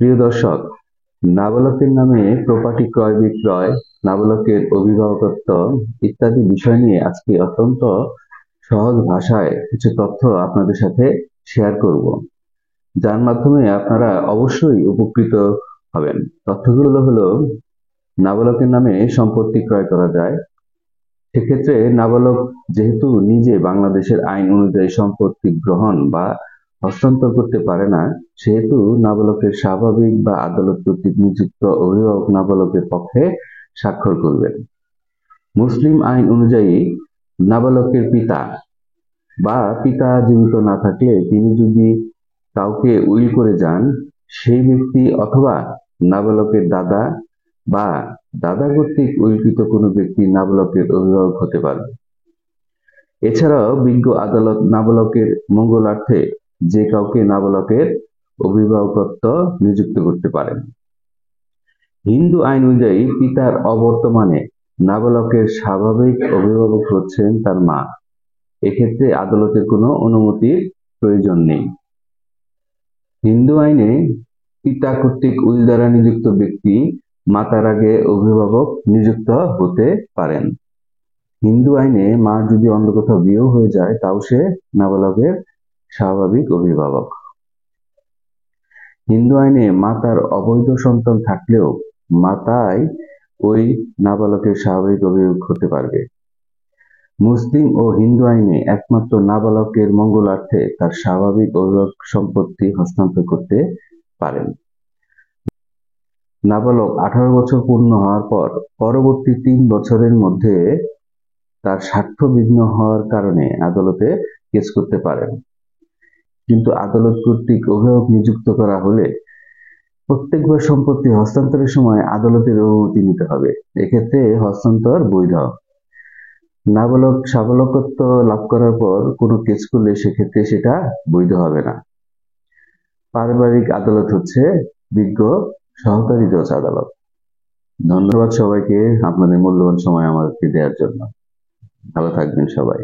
প্রিয় দর্শক, নাবালকের নামে প্রপার্টি ক্রয় বিক্রয়, নাবালকের অভিভাবকত্ব ইত্যাদি বিষয় নিয়ে আজকে অত্যন্ত সহজ ভাষায় কিছু তথ্য আপনাদের সাথে শেয়ার করব, যার মাধ্যমে আপনারা অবশ্যই উপকৃত হবেন। তথ্যগুলো হলো, নাবালকের নামে সম্পত্তি ক্রয় করা যায়। সেক্ষেত্রে নাবালক যেহেতু নিজে বাংলাদেশের আইন অনুযায়ী সম্পত্তি গ্রহণ বা হস্তান্তর করতে পারে না, সেহেতু নাবালকের স্বাভাবিক বা আদালত কর্তৃক নিযুক্ত অভিভাবক নাবালকের পক্ষে স্বাক্ষর করবেন। মুসলিম আইন অনুযায়ী নাবালকের পিতা জীবিত না থাকলে তিনি যদি কাউকে উইল করে যান, সেই ব্যক্তি অথবা নাবালকের দাদা বা দাদা কর্তৃক উইলকৃত কোনো ব্যক্তি নাবালকের অভিভাবক হতে পারবে। এছাড়াও বিজ্ঞ আদালত নাবালকের মঙ্গলার্থে যে কাউকে নাবালকের অভিভাবকত্ব নিযুক্ত করতে পারেন। হিন্দু আইন অনুযায়ী পিতার অবর্তমানে নাবালকের স্বাভাবিক অভিভাবক হচ্ছেন তার মা। এক্ষেত্রে আদালতের কোনো অনুমতির প্রয়োজন নেই। হিন্দু আইনে পিতা কর্তৃক উইল দ্বারা নিযুক্ত ব্যক্তি মাতার আগে অভিভাবক নিযুক্ত হতে পারেন। হিন্দু আইনে মা যদি অন্য কোথাও বিয়েও হয়ে যায়, তাও সে নাবালকের স্বাভাবিক অভিভাবক। হিন্দু আইনে মাতার অবৈধ সন্তান থাকলেও মাতাই ওই নাবালকের স্বাভাবিক অভিভাবক হতে পারবে। মুসলিম ও হিন্দু আইনে একমাত্র নাবালকের মঙ্গলার্থে তার স্বাভাবিক অভিভাবক সম্পত্তি হস্তান্তর করতে পারেন। নাবালক 18 বছর পূর্ণ হওয়ার পর পরবর্তী 3 বছরের মধ্যে তার স্বার্থ বিঘ্ন হওয়ার কারণে আদালতে কেস করতে পারেন। কিন্তু আদালত কর্তৃক অভিভাবক নিযুক্ত করা হলে প্রত্যেকবার সম্পত্তি হস্তান্তরের সময় আদালতের অনুমতি নিতে হবে। এক্ষেত্রে হস্তান্তর বৈধ। নাবালক সাবালকত্ব লাভ করার পর কোনো কেস করলে সেক্ষেত্রে সেটা বৈধ হবে না। পারিবারিক আদালত হচ্ছে বিজ্ঞ সহকারী জজ আদালত। ধন্যবাদ সবাইকে আপনাদের মূল্যবান সময় আমাদেরকে দেওয়ার জন্য। ভালো থাকবেন সবাই।